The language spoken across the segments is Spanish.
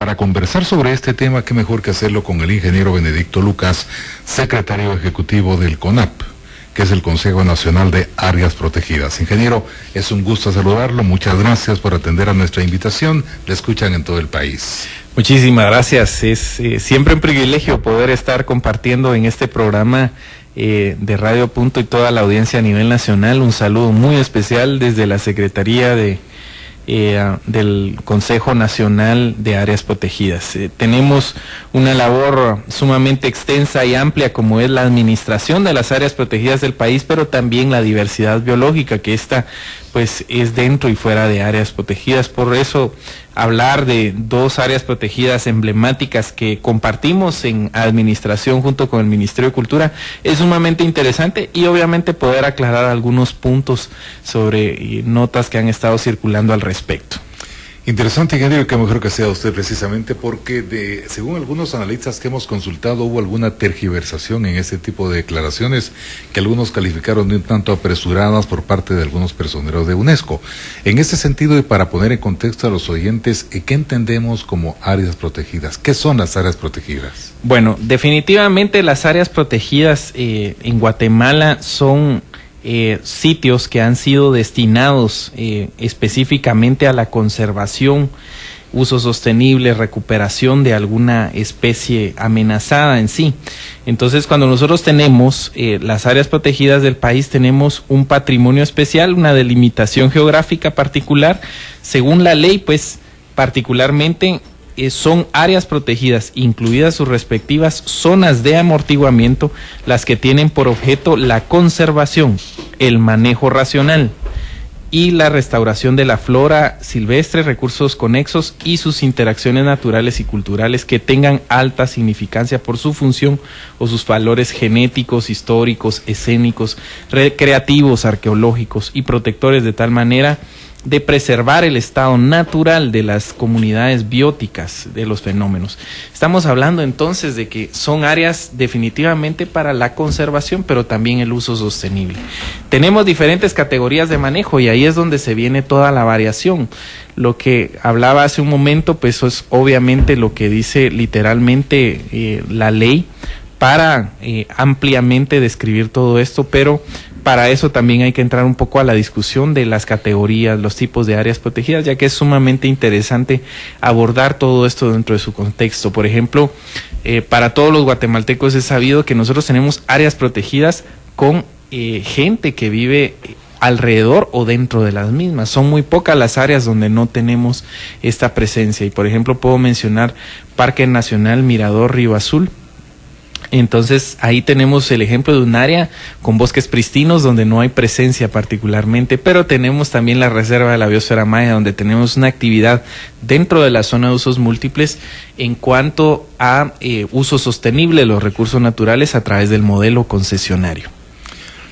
para conversar sobre este tema, qué mejor que hacerlo con el ingeniero Benedicto Lucas, secretario ejecutivo del CONAP, que es el Consejo Nacional de Áreas Protegidas. Ingeniero, es un gusto saludarlo, muchas gracias por atender a nuestra invitación, le escuchan en todo el país. Muchísimas gracias, es siempre un privilegio poder estar compartiendo en este programa de Radio Punto y toda la audiencia a nivel nacional. Un saludo muy especial desde la Secretaría del Consejo Nacional de Áreas Protegidas. Tenemos una labor sumamente extensa y amplia como es la administración de las áreas protegidas del país, pero también la diversidad biológica, que esta pues es dentro y fuera de áreas protegidas. Por eso hablar de dos áreas protegidas emblemáticas que compartimos en administración junto con el Ministerio de Cultura es sumamente interesante, y obviamente poder aclarar algunos puntos sobre notas que han estado circulando al respecto. Interesante, ingeniero, que mejor que sea usted precisamente porque según algunos analistas que hemos consultado hubo alguna tergiversación en este tipo de declaraciones que algunos calificaron de un tanto apresuradas por parte de algunos personeros de UNESCO. En este sentido, y para poner en contexto a los oyentes, ¿qué entendemos como áreas protegidas? ¿Qué son las áreas protegidas? Bueno, definitivamente las áreas protegidas en Guatemala son sitios que han sido destinados específicamente a la conservación, uso sostenible, recuperación de alguna especie amenazada en sí. Entonces, cuando nosotros tenemos las áreas protegidas del país, tenemos un patrimonio especial, una delimitación geográfica particular. Según la ley, pues, particularmente son áreas protegidas, incluidas sus respectivas zonas de amortiguamiento, las que tienen por objeto la conservación, el manejo racional y la restauración de la flora silvestre, recursos conexos y sus interacciones naturales y culturales que tengan alta significancia por su función o sus valores genéticos, históricos, escénicos, recreativos, arqueológicos y protectores, de tal manera de preservar el estado natural de las comunidades bióticas de los fenómenos. Estamos hablando entonces de que son áreas definitivamente para la conservación, pero también el uso sostenible. Tenemos diferentes categorías de manejo y ahí es donde se viene toda la variación. Lo que hablaba hace un momento, pues eso es obviamente lo que dice literalmente la ley para ampliamente describir todo esto, pero para eso también hay que entrar un poco a la discusión de las categorías, los tipos de áreas protegidas, ya que es sumamente interesante abordar todo esto dentro de su contexto. Por ejemplo, para todos los guatemaltecos es sabido que nosotros tenemos áreas protegidas con gente que vive alrededor o dentro de las mismas. Son muy pocas las áreas donde no tenemos esta presencia, y por ejemplo puedo mencionar Parque Nacional Mirador Río Azul. Entonces ahí tenemos el ejemplo de un área con bosques pristinos donde no hay presencia particularmente, pero tenemos también la Reserva de la Biosfera Maya, donde tenemos una actividad dentro de la zona de usos múltiples en cuanto a uso sostenible de los recursos naturales a través del modelo concesionario.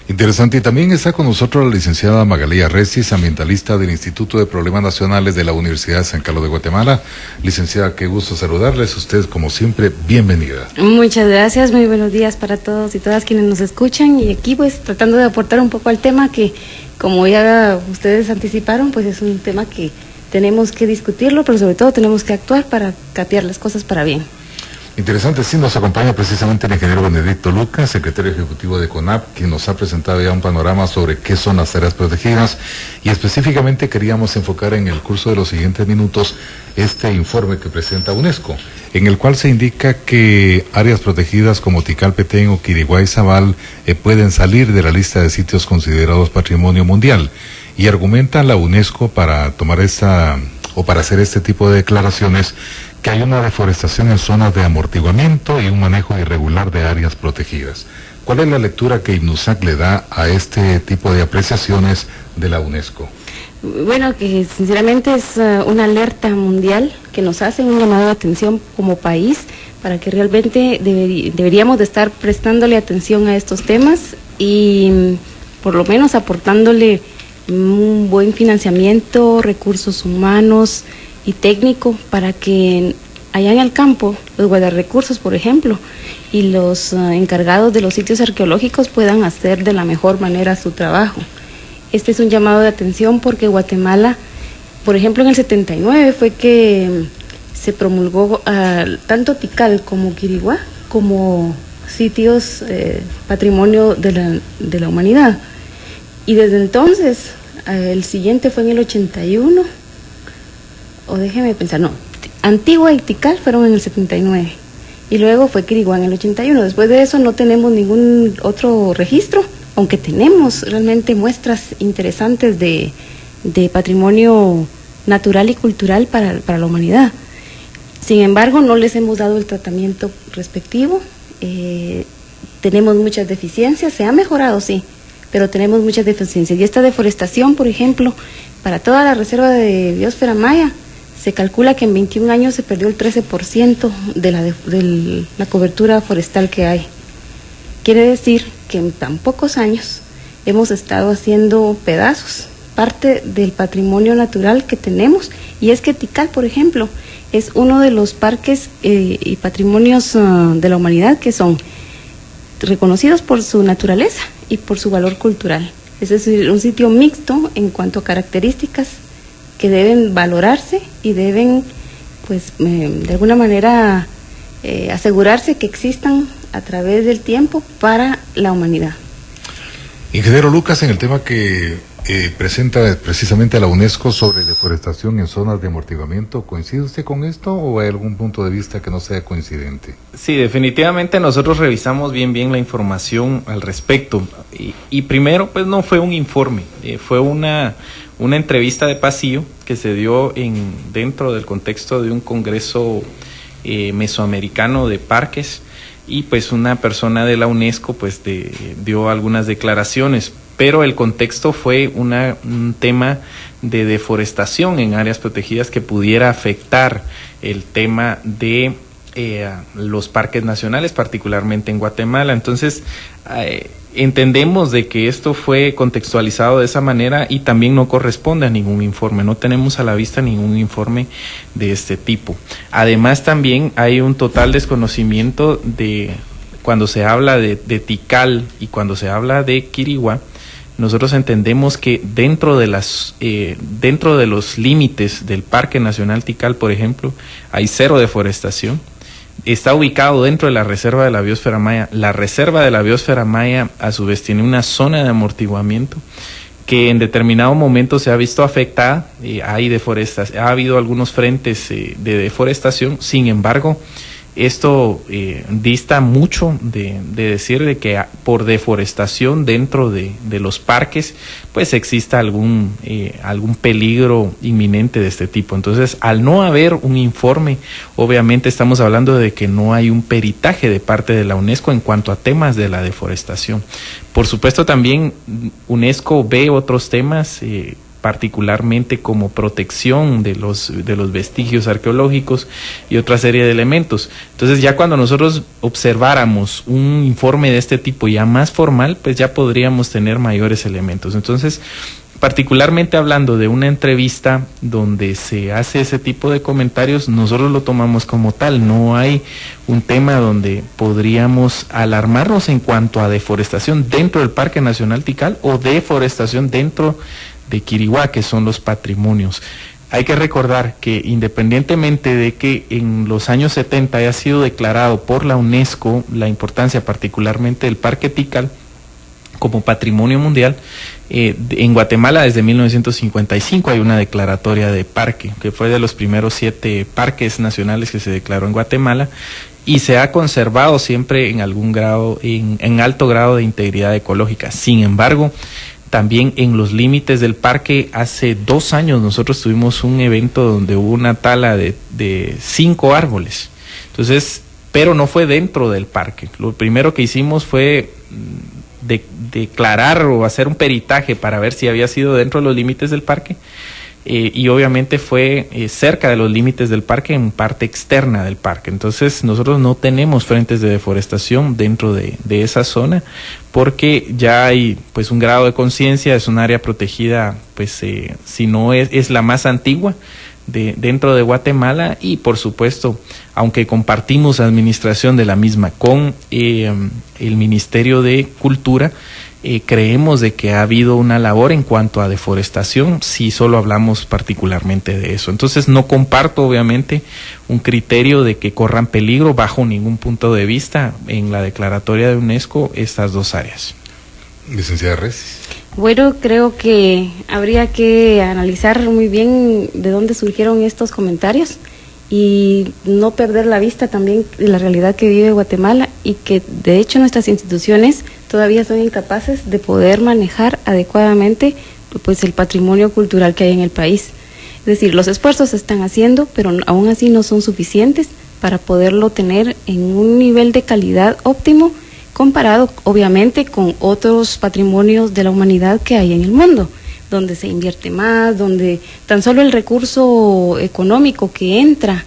Interesante, y también está con nosotros la licenciada Magalí Arrecis, ambientalista del Instituto de Problemas Nacionales de la Universidad de San Carlos de Guatemala. Licenciada, qué gusto saludarles, usted como siempre, bienvenida. Muchas gracias, muy buenos días para todos y todas quienes nos escuchan, y aquí pues tratando de aportar un poco al tema que, como ya ustedes anticiparon, pues es un tema que tenemos que discutirlo, pero sobre todo tenemos que actuar para cambiar las cosas para bien. Interesante, sí, nos acompaña precisamente el ingeniero Benedicto Lucas, secretario ejecutivo de CONAP, quien nos ha presentado ya un panorama sobre qué son las áreas protegidas, y específicamente queríamos enfocar en el curso de los siguientes minutos este informe que presenta UNESCO, en el cual se indica que áreas protegidas como Tikal-Petén o Quiriguay-Zabal pueden salir de la lista de sitios considerados patrimonio mundial, y argumenta la UNESCO para tomar para hacer este tipo de declaraciones, que hay una deforestación en zonas de amortiguamiento y un manejo irregular de áreas protegidas. ¿Cuál es la lectura que INUSAC le da a este tipo de apreciaciones de la UNESCO? Bueno, que sinceramente es una alerta mundial que nos hace un llamado de atención como país para que realmente deberíamos de estar prestándole atención a estos temas y por lo menos aportándole un buen financiamiento, recursos humanos y técnico para que allá en el campo los guardarrecursos, por ejemplo, y los encargados de los sitios arqueológicos puedan hacer de la mejor manera su trabajo. Este es un llamado de atención porque Guatemala, por ejemplo, en el 79 fue que se promulgó tanto Tikal como Quiriguá como sitios patrimonio de la humanidad. Y desde entonces, el siguiente fue en el 81, o déjeme pensar, no, Antigua y Tikal fueron en el 79, y luego fue Quiriguá en el 81. Después de eso no tenemos ningún otro registro, aunque tenemos realmente muestras interesantes de patrimonio natural y cultural para la humanidad. Sin embargo, no les hemos dado el tratamiento respectivo. Tenemos muchas deficiencias, se ha mejorado, sí, pero tenemos muchas deficiencias. Y esta deforestación, por ejemplo, para toda la reserva de biosfera maya, se calcula que en 21 años se perdió el 13% de la cobertura forestal que hay. Quiere decir que en tan pocos años hemos estado haciendo pedazos parte del patrimonio natural que tenemos, y es que Tikal, por ejemplo, es uno de los parques y patrimonios de la humanidad que son reconocidos por su naturaleza y por su valor cultural. Es decir, un sitio mixto en cuanto a características que deben valorarse y deben, pues, de alguna manera asegurarse que existan a través del tiempo para la humanidad. Ingeniero Lucas, en el tema que presenta precisamente a la UNESCO sobre deforestación en zonas de amortiguamiento, ¿coincide usted con esto o hay algún punto de vista que no sea coincidente? Sí, definitivamente nosotros revisamos bien la información al respecto, y primero pues no fue un informe, fue una entrevista de pasillo que se dio dentro del contexto de un congreso mesoamericano de parques, y pues una persona de la UNESCO pues dio algunas declaraciones, pero el contexto fue un tema de deforestación en áreas protegidas que pudiera afectar el tema de los parques nacionales, particularmente en Guatemala. Entonces, entendemos de que esto fue contextualizado de esa manera y también no corresponde a ningún informe, no tenemos a la vista ningún informe de este tipo. Además, también hay un total desconocimiento de cuando se habla de Tikal y cuando se habla de Quiriguá. Nosotros entendemos que dentro de los límites del Parque Nacional Tikal, por ejemplo, hay cero deforestación. Está ubicado dentro de la Reserva de la Biosfera Maya. La Reserva de la Biosfera Maya, a su vez, tiene una zona de amortiguamiento que en determinado momento se ha visto afectada. Hay deforestación, ha habido algunos frentes de deforestación. Sin embargo, esto dista mucho de decir de que por deforestación dentro de los parques pues exista algún peligro inminente de este tipo. Entonces, al no haber un informe, obviamente estamos hablando de que no hay un peritaje de parte de la UNESCO en cuanto a temas de la deforestación. Por supuesto, también UNESCO ve otros temas, particularmente como protección de los vestigios arqueológicos y otra serie de elementos. Entonces, ya cuando nosotros observáramos un informe de este tipo ya más formal, pues ya podríamos tener mayores elementos. Entonces, particularmente hablando de una entrevista donde se hace ese tipo de comentarios, nosotros lo tomamos como tal. No hay un tema donde podríamos alarmarnos en cuanto a deforestación dentro del Parque Nacional Tikal o deforestación dentro de Quiriguá, que son los patrimonios. Hay que recordar que independientemente de que en los años 70 haya sido declarado por la UNESCO la importancia particularmente del Parque Tikal como patrimonio mundial, en Guatemala desde 1955 hay una declaratoria de parque, que fue de los primeros 7 parques nacionales que se declaró en Guatemala, y se ha conservado siempre en algún grado, en alto grado de integridad ecológica. Sin embargo, también en los límites del parque, hace 2 años nosotros tuvimos un evento donde hubo una tala de 5 árboles. Entonces, pero no fue dentro del parque. Lo primero que hicimos fue declarar o hacer un peritaje para ver si había sido dentro de los límites del parque. Y obviamente fue cerca de los límites del parque, en parte externa del parque. Entonces nosotros no tenemos frentes de deforestación dentro de esa zona, porque ya hay pues un grado de conciencia. Es un área protegida, pues si no es la más antigua dentro de Guatemala, y por supuesto, aunque compartimos administración de la misma con el Ministerio de Cultura, creemos de que ha habido una labor en cuanto a deforestación, si solo hablamos particularmente de eso. Entonces no comparto obviamente un criterio de que corran peligro bajo ningún punto de vista en la declaratoria de UNESCO estas dos áreas. Licenciada Resis. Bueno, creo que habría que analizar muy bien de dónde surgieron estos comentarios y no perder la vista también de la realidad que vive Guatemala y que de hecho nuestras instituciones todavía son incapaces de poder manejar adecuadamente pues el patrimonio cultural que hay en el país. Es decir, los esfuerzos se están haciendo, pero aún así no son suficientes para poderlo tener en un nivel de calidad óptimo, comparado obviamente con otros patrimonios de la humanidad que hay en el mundo, donde se invierte más, donde tan solo el recurso económico que entra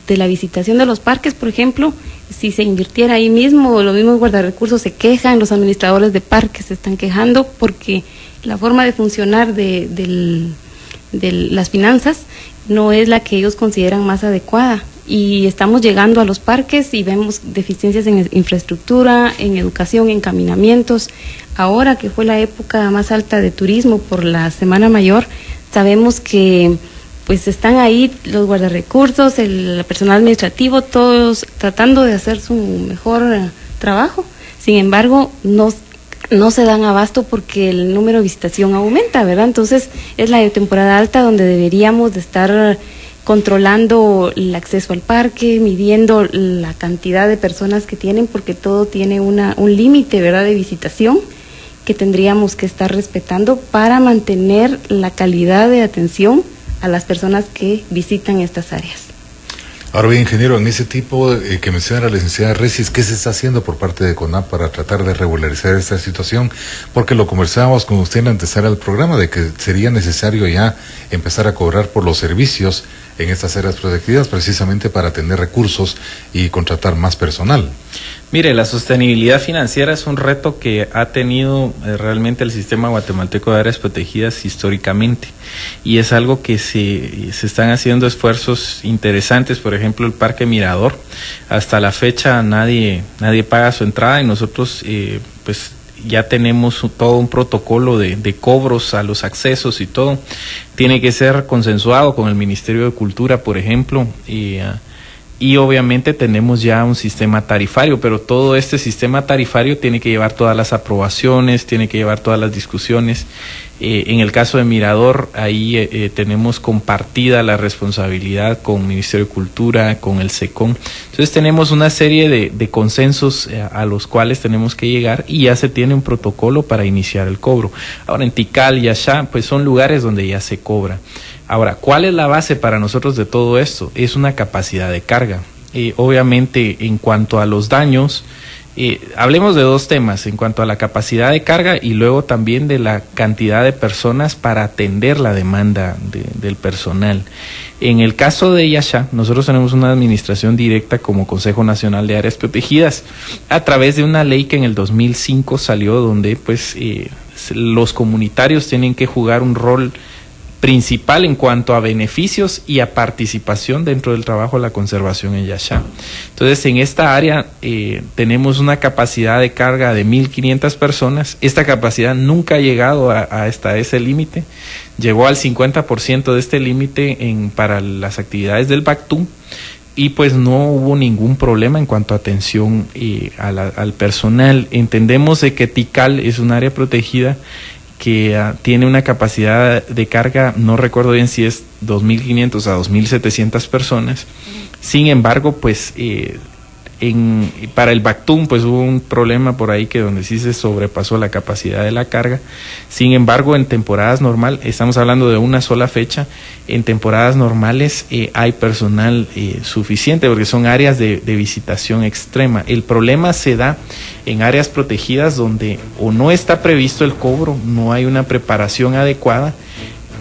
de la visitación de los parques, por ejemplo, si se invirtiera ahí mismo, los mismos guardarrecursos se quejan, los administradores de parques se están quejando porque la forma de funcionar de las finanzas no es la que ellos consideran más adecuada. Y estamos llegando a los parques y vemos deficiencias en infraestructura, en educación, en caminamientos. Ahora que fue la época más alta de turismo por la Semana Mayor, sabemos que pues están ahí los guardarrecursos, el personal administrativo, todos tratando de hacer su mejor trabajo. Sin embargo, no se dan abasto porque el número de visitación aumenta, ¿verdad? Entonces es la temporada alta donde deberíamos de estar controlando el acceso al parque, midiendo la cantidad de personas que tienen, porque todo tiene un límite, ¿verdad?, de visitación que tendríamos que estar respetando para mantener la calidad de atención a las personas que visitan estas áreas. Ahora bien, ingeniero, en ese tipo que menciona la licenciada Resis, ¿qué se está haciendo por parte de CONAP para tratar de regularizar esta situación? Porque lo conversábamos con usted en la antesala del programa, de que sería necesario ya empezar a cobrar por los servicios en estas áreas protegidas, precisamente para tener recursos y contratar más personal. Mire, la sostenibilidad financiera es un reto que ha tenido realmente el sistema guatemalteco de áreas protegidas históricamente, y es algo que se están haciendo esfuerzos interesantes. Por ejemplo, el Parque Mirador, hasta la fecha nadie paga su entrada, y nosotros pues ya tenemos todo un protocolo de cobros a los accesos y todo. Tiene que ser consensuado con el Ministerio de Cultura, por ejemplo, y obviamente tenemos ya un sistema tarifario, pero todo este sistema tarifario tiene que llevar todas las aprobaciones, tiene que llevar todas las discusiones. En el caso de Mirador, ahí tenemos compartida la responsabilidad con el Ministerio de Cultura, con el SECON. Entonces tenemos una serie de consensos a los cuales tenemos que llegar, y ya se tiene un protocolo para iniciar el cobro. Ahora, en Tikal y Ashá, pues son lugares donde ya se cobra. Ahora, ¿cuál es la base para nosotros de todo esto? Es una capacidad de carga. Obviamente, en cuanto a los daños, hablemos de dos temas: en cuanto a la capacidad de carga y luego también de la cantidad de personas para atender la demanda del personal. En el caso de Yashá, nosotros tenemos una administración directa como Consejo Nacional de Áreas Protegidas, a través de una ley que en el 2005 salió, donde pues los comunitarios tienen que jugar un rol principal en cuanto a beneficios y a participación dentro del trabajo de la conservación en Yashá. Entonces, en esta área tenemos una capacidad de carga de 1.500 personas. Esta capacidad nunca ha llegado hasta ese límite. Llegó al 50% de este límite para las actividades del Bactú, y pues no hubo ningún problema en cuanto a atención al personal. Entendemos de que Tikal es un área protegida que tiene una capacidad de carga, no recuerdo bien si es 2.500 a 2.700 personas. Sin embargo, pues para el Bactún pues hubo un problema por ahí que donde sí se sobrepasó la capacidad de la carga. Sin embargo, en temporadas normales, estamos hablando de una sola fecha, en temporadas normales hay personal suficiente, porque son áreas de visitación extrema. El problema se da en áreas protegidas donde o no está previsto el cobro, no hay una preparación adecuada,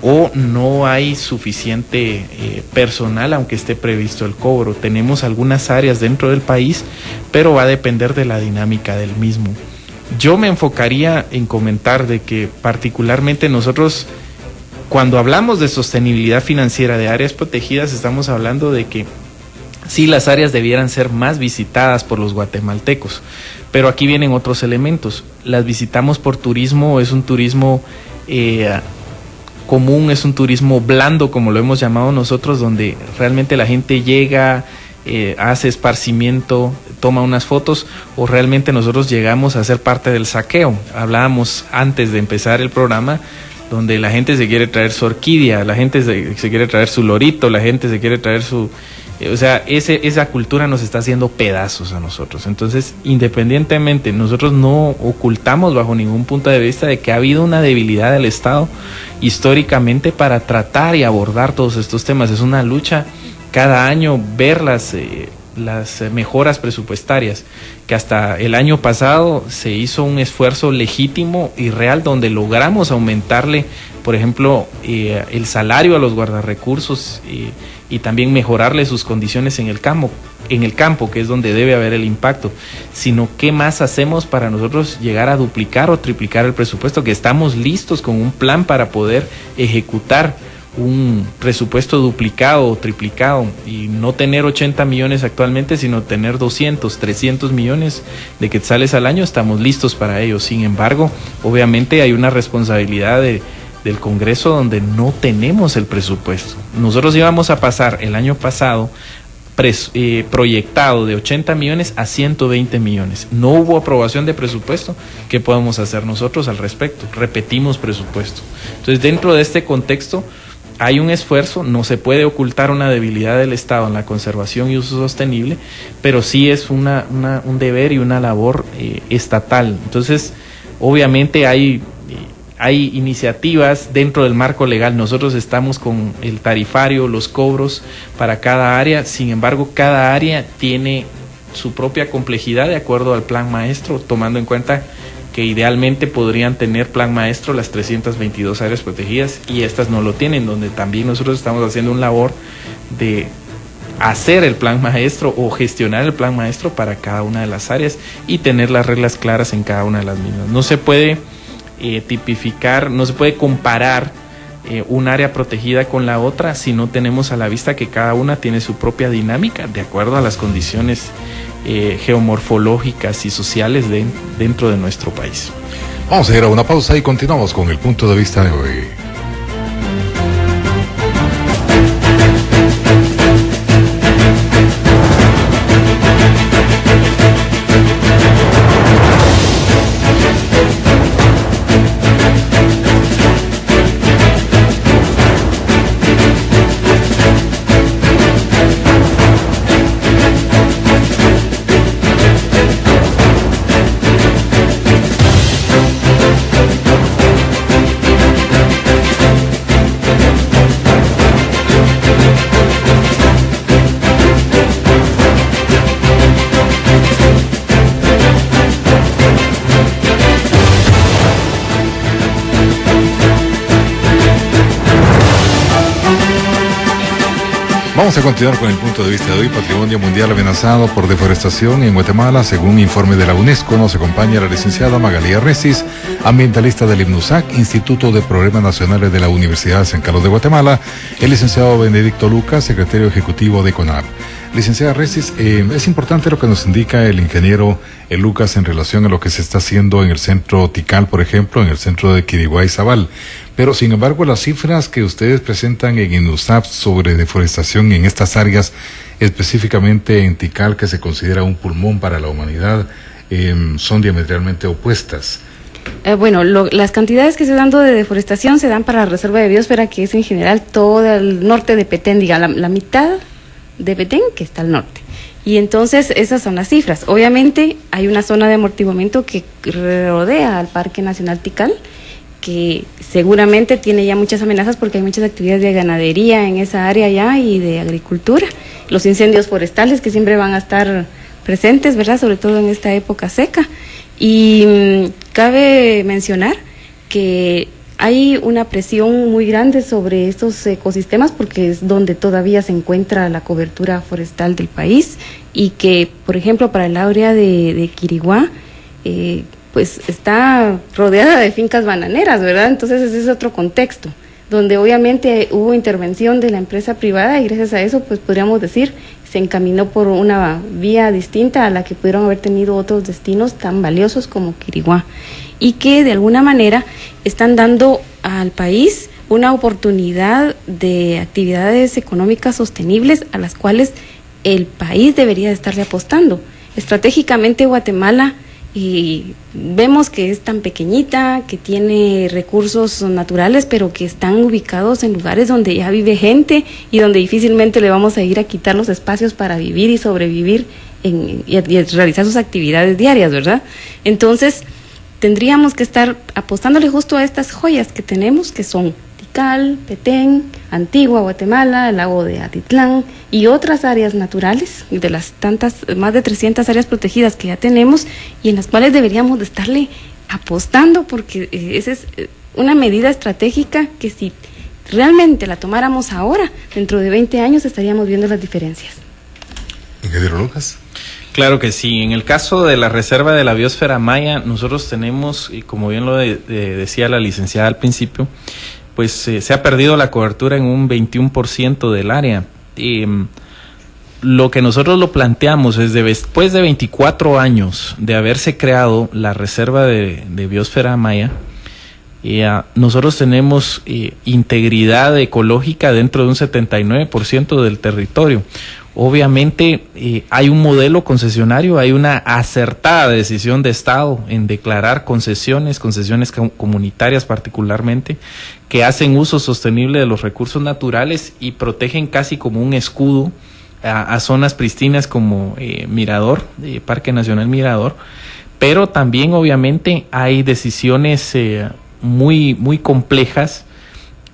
o no hay suficiente personal aunque esté previsto el cobro. Tenemos algunas áreas dentro del país, pero va a depender de la dinámica del mismo. Yo me enfocaría en comentar de que particularmente nosotros, cuando hablamos de sostenibilidad financiera de áreas protegidas, estamos hablando de que sí las áreas debieran ser más visitadas por los guatemaltecos. Pero aquí vienen otros elementos. Las visitamos por turismo, es un turismo común, es un turismo blando, como lo hemos llamado nosotros, donde realmente la gente llega, hace esparcimiento, toma unas fotos, o realmente nosotros llegamos a ser parte del saqueo. Hablábamos antes de empezar el programa, donde la gente se quiere traer su orquídea, la gente se quiere traer su lorito, la gente se quiere traer su... O sea, esa cultura nos está haciendo pedazos a nosotros. Entonces, independientemente, nosotros no ocultamos bajo ningún punto de vista de que ha habido una debilidad del Estado históricamente para tratar y abordar todos estos temas. Es una lucha cada año ver las mejoras presupuestarias, que hasta el año pasado se hizo un esfuerzo legítimo y real donde logramos aumentarle, por ejemplo, el salario a los guardarrecursos y también mejorarle sus condiciones en el campo, que es donde debe haber el impacto. Sino, ¿qué más hacemos para nosotros llegar a duplicar o triplicar el presupuesto? Que estamos listos con un plan para poder ejecutar un presupuesto duplicado o triplicado y no tener 80 millones actualmente, sino tener 200, 300 millones de quetzales al año. Estamos listos para ello. Sin embargo, obviamente hay una responsabilidad del Congreso donde no tenemos el presupuesto. Nosotros íbamos a pasar el año pasado proyectado de 80 millones a 120 millones. No hubo aprobación de presupuesto. ¿Qué podemos hacer nosotros al respecto? Repetimos presupuesto. Entonces, dentro de este contexto, hay un esfuerzo, no se puede ocultar una debilidad del Estado en la conservación y uso sostenible, pero sí es un deber y una labor estatal. Entonces, obviamente hay iniciativas dentro del marco legal. Nosotros estamos con el tarifario, los cobros para cada área. Sin embargo, cada área tiene su propia complejidad de acuerdo al plan maestro, tomando en cuenta que idealmente podrían tener plan maestro las 322 áreas protegidas y estas no lo tienen, donde también nosotros estamos haciendo una labor de hacer el plan maestro o gestionar el plan maestro para cada una de las áreas y tener las reglas claras en cada una de las mismas. No se puede tipificar, no se puede comparar un área protegida con la otra si no tenemos a la vista que cada una tiene su propia dinámica de acuerdo a las condiciones geomorfológicas y sociales dentro de nuestro país. Vamos a ir a una pausa y continuamos con el punto de vista de hoy. Vamos a continuar con el punto de vista de hoy. Patrimonio mundial amenazado por deforestación en Guatemala, según informe de la UNESCO. Nos acompaña la licenciada Magalí Arrecis, ambientalista del INUSAC, Instituto de Problemas Nacionales de la Universidad de San Carlos de Guatemala, el licenciado Benedicto Lucas, secretario ejecutivo de CONAP. Licenciada Arrecis, es importante lo que nos indica el ingeniero Lucas en relación a lo que se está haciendo en el centro Tikal, por ejemplo, en el centro de Quiriguá y Zabal. Pero, sin embargo, las cifras que ustedes presentan en INUSAP sobre deforestación en estas áreas, específicamente en Tikal, que se considera un pulmón para la humanidad, son diametralmente opuestas. Las cantidades que se dan de deforestación se dan para la reserva de biosfera, que es en general todo el norte de Petén, la mitad de Petén, que está al norte. Y entonces esas son las cifras. Obviamente hay una zona de amortiguamiento que rodea al Parque Nacional Tikal, que seguramente tiene ya muchas amenazas porque hay muchas actividades de ganadería en esa área ya y de agricultura. Los incendios forestales que siempre van a estar presentes, ¿verdad? Sobre todo en esta época seca. Y cabe mencionar que hay una presión muy grande sobre estos ecosistemas porque es donde todavía se encuentra la cobertura forestal del país y que, por ejemplo, para el área de Quiriguá, pues está rodeada de fincas bananeras, ¿verdad? Entonces ese es otro contexto. donde obviamente hubo intervención de la empresa privada y gracias a eso, pues podríamos decir, se encaminó por una vía distinta a la que pudieron haber tenido otros destinos tan valiosos como Quiriguá, y que de alguna manera están dando al país una oportunidad de actividades económicas sostenibles a las cuales el país debería de estarle apostando. Estratégicamente Guatemala, y vemos que es tan pequeñita, que tiene recursos naturales, pero que están ubicados en lugares donde ya vive gente y donde difícilmente le vamos a ir a quitar los espacios para vivir y sobrevivir y realizar sus actividades diarias, ¿verdad? Entonces, tendríamos que estar apostándole justo a estas joyas que tenemos, que son Tikal, Petén, Antigua Guatemala, el lago de Atitlán y otras áreas naturales, de las tantas, más de 300 áreas protegidas que ya tenemos y en las cuales deberíamos de estarle apostando, porque esa es una medida estratégica que si realmente la tomáramos ahora, dentro de 20 años estaríamos viendo las diferencias. Ingeniero Lucas. Claro que sí. En el caso de la Reserva de la Biosfera Maya, nosotros tenemos, y como bien lo decía la licenciada al principio, pues se ha perdido la cobertura en un 21% del área. Lo que nosotros lo planteamos es después de 24 años de haberse creado la Reserva de Biosfera Maya, nosotros tenemos integridad ecológica dentro de un 79% del territorio. Obviamente hay un modelo concesionario, hay una acertada decisión de Estado en declarar concesiones comunitarias particularmente, que hacen uso sostenible de los recursos naturales y protegen casi como un escudo a zonas pristinas como Mirador, Parque Nacional Mirador, pero también obviamente hay decisiones muy complejas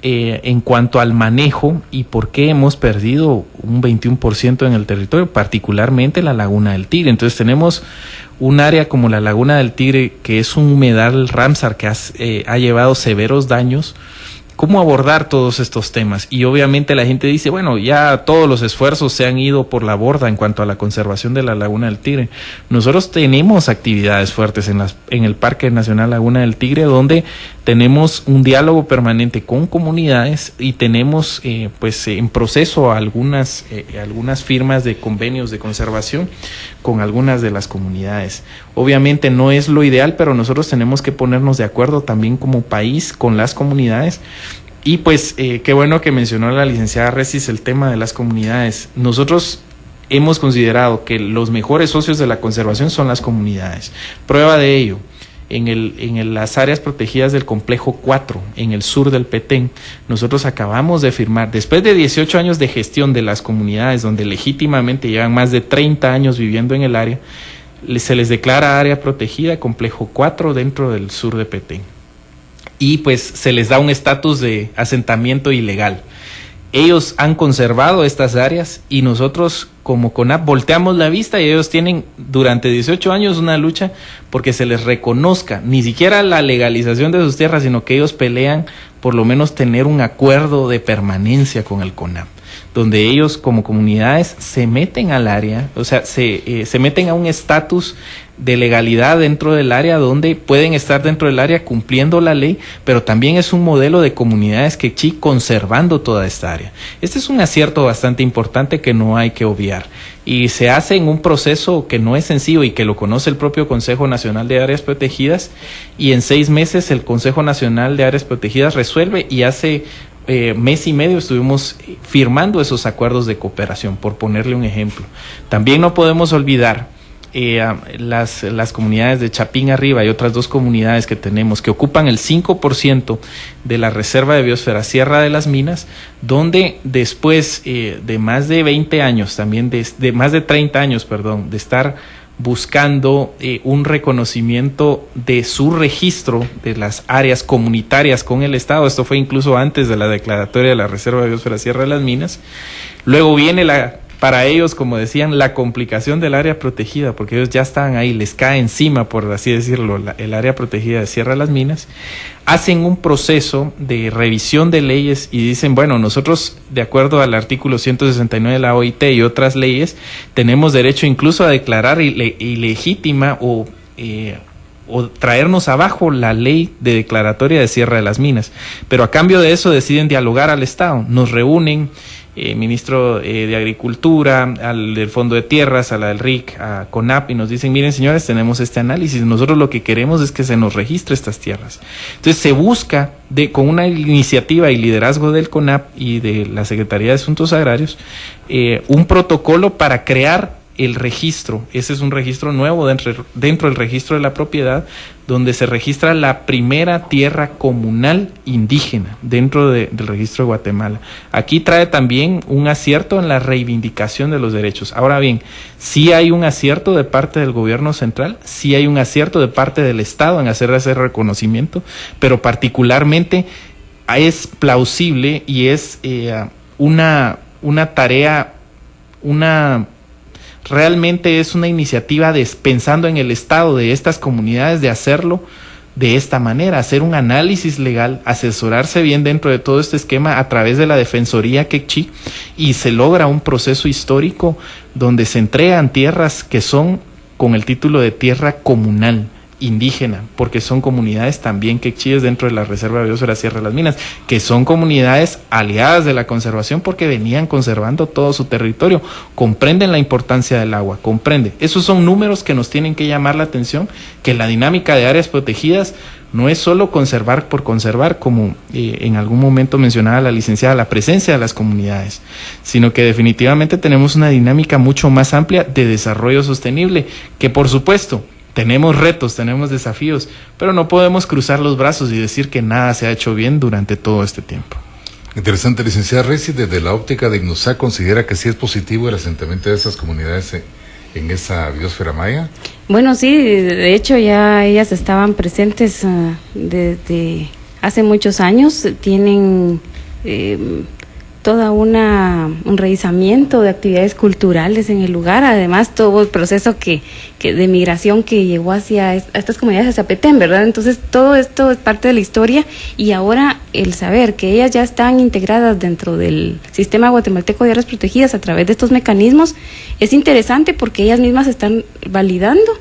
en cuanto al manejo y por qué hemos perdido un 21% en el territorio, particularmente la Laguna del Tigre. Entonces tenemos un área como la Laguna del Tigre, que es un humedal Ramsar que ha llevado severos daños. ¿Cómo abordar todos estos temas? Y obviamente la gente dice, bueno, ya todos los esfuerzos se han ido por la borda en cuanto a la conservación de la Laguna del Tigre. Nosotros tenemos actividades fuertes en el Parque Nacional Laguna del Tigre, donde tenemos un diálogo permanente con comunidades y tenemos en proceso algunas firmas de convenios de conservación con algunas de las comunidades. Obviamente no es lo ideal, pero nosotros tenemos que ponernos de acuerdo también como país con las comunidades. Y pues qué bueno que mencionó la licenciada Recis el tema de las comunidades. Nosotros hemos considerado que los mejores socios de la conservación son las comunidades. Prueba de ello, en las áreas protegidas del complejo 4, en el sur del Petén, nosotros acabamos de firmar, después de 18 años de gestión de las comunidades, donde legítimamente llevan más de 30 años viviendo en el área, se les declara área protegida complejo 4 dentro del sur de Petén. Y pues se les da un estatus de asentamiento ilegal. Ellos han conservado estas áreas y nosotros como CONAP volteamos la vista y ellos tienen durante 18 años una lucha porque se les reconozca, ni siquiera la legalización de sus tierras, sino que ellos pelean por lo menos tener un acuerdo de permanencia con el CONAP, donde ellos como comunidades se meten al área, o sea, se meten a un estatus de legalidad dentro del área, donde pueden estar dentro del área cumpliendo la ley, pero también es un modelo de comunidades quechí conservando toda esta área. Este es un acierto bastante importante que no hay que obviar y se hace en un proceso que no es sencillo y que lo conoce el propio Consejo Nacional de Áreas Protegidas, y en 6 meses el Consejo Nacional de Áreas Protegidas resuelve, y hace mes y medio estuvimos firmando esos acuerdos de cooperación, por ponerle un ejemplo. También no podemos olvidar las comunidades de Chapín Arriba y otras 2 comunidades que tenemos que ocupan el 5% de la Reserva de Biosfera Sierra de las Minas, donde después de más de 20 años, también de más de 30 años, perdón, de estar buscando un reconocimiento de su registro de las áreas comunitarias con el Estado. Esto fue incluso antes de la declaratoria de la Reserva de Biosfera Sierra de las Minas. Luego viene para ellos, como decían, la complicación del área protegida, porque ellos ya estaban ahí, les cae encima, por así decirlo, el área protegida de Sierra de las Minas. Hacen un proceso de revisión de leyes y dicen, bueno, nosotros, de acuerdo al artículo 169 de la OIT y otras leyes, tenemos derecho incluso a declarar ilegítima o o traernos abajo la ley de declaratoria de cierre de las minas. Pero a cambio de eso deciden dialogar al Estado, nos reúnen, ministro de Agricultura, al del Fondo de Tierras, a la del RIC, a CONAP, y nos dicen, miren señores, tenemos este análisis, nosotros lo que queremos es que se nos registre estas tierras. Entonces se busca, con una iniciativa y liderazgo del CONAP y de la Secretaría de Asuntos Agrarios, un protocolo para crear el registro. Ese es un registro nuevo dentro del registro de la propiedad, donde se registra la primera tierra comunal indígena dentro del registro de Guatemala. Aquí trae también un acierto en la reivindicación de los derechos. Ahora bien, sí hay un acierto de parte del gobierno central, sí hay un acierto de parte del Estado en hacer ese reconocimiento, pero particularmente es plausible y es una tarea, realmente es una iniciativa pensando en el estado de estas comunidades, de hacerlo de esta manera, hacer un análisis legal, asesorarse bien dentro de todo este esquema a través de la Defensoría Quechí, y se logra un proceso histórico donde se entregan tierras que son con el título de tierra comunal indígena, porque son comunidades también quechíes dentro de la Reserva de Biosfera Sierra de las Minas, que son comunidades aliadas de la conservación porque venían conservando todo su territorio, comprenden la importancia del agua, esos son números que nos tienen que llamar la atención, que la dinámica de áreas protegidas no es solo conservar por conservar, como en algún momento mencionaba la licenciada, la presencia de las comunidades, sino que definitivamente tenemos una dinámica mucho más amplia de desarrollo sostenible, que por supuesto tenemos retos, tenemos desafíos, pero no podemos cruzar los brazos y decir que nada se ha hecho bien durante todo este tiempo. Interesante, licenciada Reci, desde la óptica de IGNUSAC, ¿considera que sí es positivo el asentamiento de esas comunidades en esa biosfera maya? Bueno, sí, de hecho ya ellas estaban presentes desde hace muchos años, tienen toda un revisamiento de actividades culturales en el lugar, además todo el proceso de migración que llegó a estas comunidades hacia Petén, ¿verdad? Entonces todo esto es parte de la historia, y ahora el saber que ellas ya están integradas dentro del sistema guatemalteco de áreas protegidas a través de estos mecanismos es interesante, porque ellas mismas están validando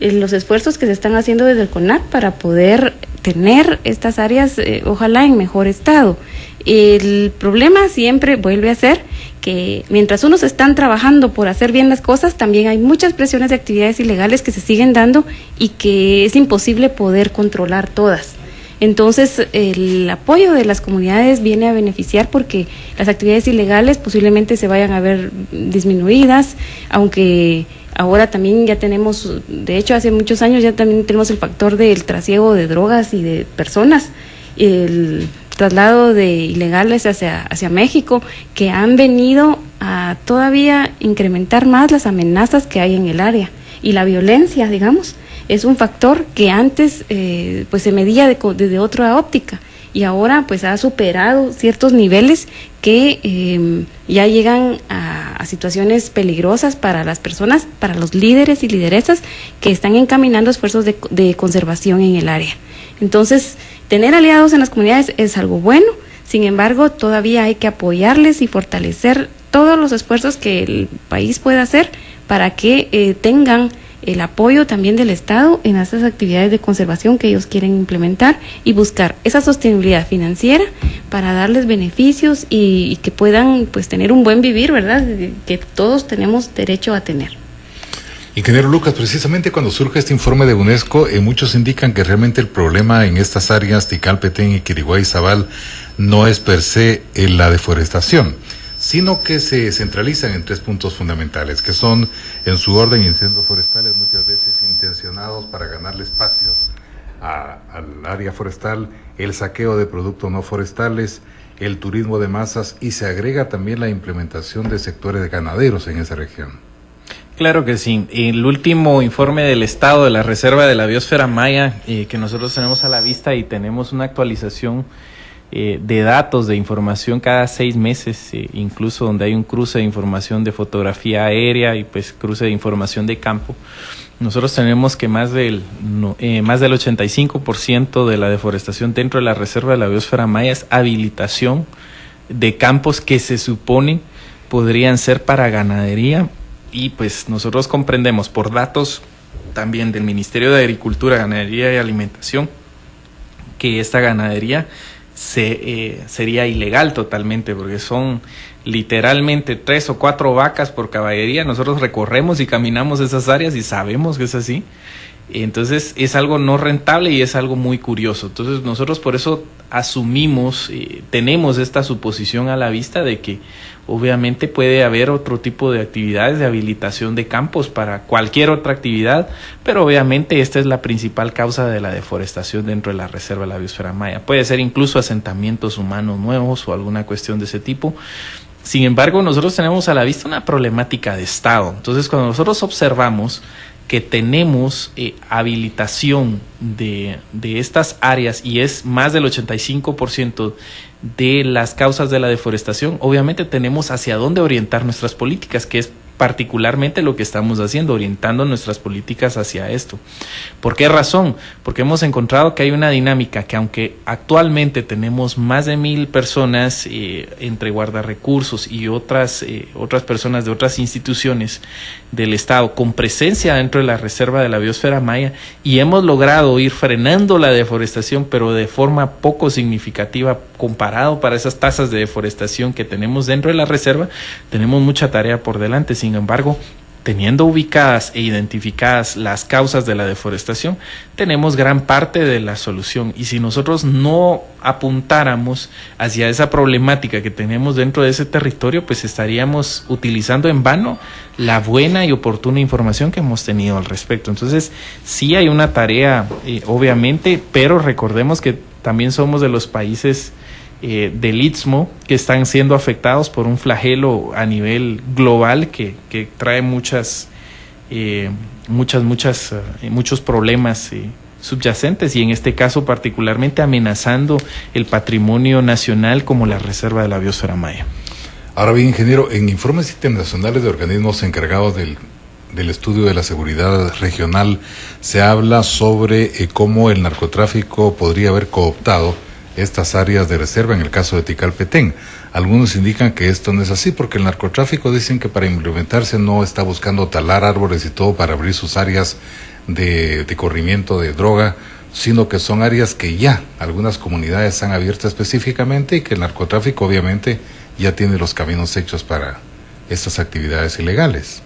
los esfuerzos que se están haciendo desde el CONAC para poder tener estas áreas ojalá en mejor estado. El problema siempre vuelve a ser que mientras unos están trabajando por hacer bien las cosas, también hay muchas presiones de actividades ilegales que se siguen dando y que es imposible poder controlar todas. Entonces el apoyo de las comunidades viene a beneficiar, porque las actividades ilegales posiblemente se vayan a ver disminuidas, aunque ahora también ya tenemos, de hecho hace muchos años ya también tenemos el factor del trasiego de drogas y de personas, el traslado de ilegales hacia México, que han venido a todavía incrementar más las amenazas que hay en el área, y la violencia, digamos, es un factor que antes pues se medía desde otra óptica, y ahora pues ha superado ciertos niveles que ya llegan a situaciones peligrosas para las personas, para los líderes y lideresas que están encaminando esfuerzos de conservación en el área. Entonces, tener aliados en las comunidades es algo bueno, sin embargo, todavía hay que apoyarles y fortalecer todos los esfuerzos que el país pueda hacer para que tengan el apoyo también del Estado en esas actividades de conservación que ellos quieren implementar, y buscar esa sostenibilidad financiera para darles beneficios y que puedan pues tener un buen vivir, ¿verdad? Que todos tenemos derecho a tener. Ingeniero Lucas, precisamente cuando surge este informe de UNESCO, muchos indican que realmente el problema en estas áreas, Tikal, Petén y Quiriguá y Zabal, no es per se la deforestación, sino que se centralizan en 3 puntos fundamentales, que son, en su orden, incendios forestales, muchas veces intencionados para ganarle espacios al área forestal, el saqueo de productos no forestales, el turismo de masas, y se agrega también la implementación de sectores ganaderos en esa región. Claro que sí. El último informe del Estado de la Reserva de la Biosfera Maya, que nosotros tenemos a la vista, y tenemos una actualización de datos, de información cada 6 meses, incluso donde hay un cruce de información de fotografía aérea y pues cruce de información de campo. Nosotros tenemos que más del 85% de la deforestación dentro de la Reserva de la Biosfera Maya es habilitación de campos que se supone podrían ser para ganadería, y pues nosotros comprendemos por datos también del Ministerio de Agricultura, Ganadería y Alimentación, que esta ganadería sería ilegal totalmente, porque son literalmente 3 o 4 vacas por caballería. Nosotros recorremos y caminamos esas áreas y sabemos que es así. Entonces es algo no rentable y es algo muy curioso. Entonces nosotros por eso asumimos, tenemos esta suposición a la vista de que obviamente puede haber otro tipo de actividades de habilitación de campos para cualquier otra actividad, pero obviamente esta es la principal causa de la deforestación dentro de la Reserva de la Biosfera Maya. Puede ser incluso asentamientos humanos nuevos o alguna cuestión de ese tipo. Sin embargo, nosotros tenemos a la vista una problemática de Estado. Entonces, cuando nosotros observamos que tenemos habilitación de estas áreas y es más del 85% de las causas de la deforestación, obviamente tenemos hacia dónde orientar nuestras políticas, que es particularmente lo que estamos haciendo, orientando nuestras políticas hacia esto. ¿Por qué razón? Porque hemos encontrado que hay una dinámica que, aunque actualmente tenemos más de 1,000 personas entre guardarrecursos y otras personas de otras instituciones del Estado con presencia dentro de la Reserva de la Biosfera Maya, y hemos logrado ir frenando la deforestación, pero de forma poco significativa comparado para esas tasas de deforestación que tenemos dentro de la reserva, tenemos mucha tarea por delante. Sin embargo, teniendo ubicadas e identificadas las causas de la deforestación, tenemos gran parte de la solución. Y si nosotros no apuntáramos hacia esa problemática que tenemos dentro de ese territorio, pues estaríamos utilizando en vano la buena y oportuna información que hemos tenido al respecto. Entonces, sí hay una tarea, obviamente, pero recordemos que también somos de los países del Istmo que están siendo afectados por un flagelo a nivel global que trae muchos problemas subyacentes, y en este caso particularmente amenazando el patrimonio nacional como la Reserva de la Biosfera Maya. Ahora bien, ingeniero, en informes internacionales de organismos encargados del estudio de la seguridad regional se habla sobre cómo el narcotráfico podría haber cooptado estas áreas de reserva en el caso de Tikal-Petén. Algunos indican que esto no es así, porque el narcotráfico dicen que para implementarse no está buscando talar árboles y todo para abrir sus áreas de corrimiento de droga, sino que son áreas que ya algunas comunidades han abierto específicamente, y que el narcotráfico obviamente ya tiene los caminos hechos para estas actividades ilegales.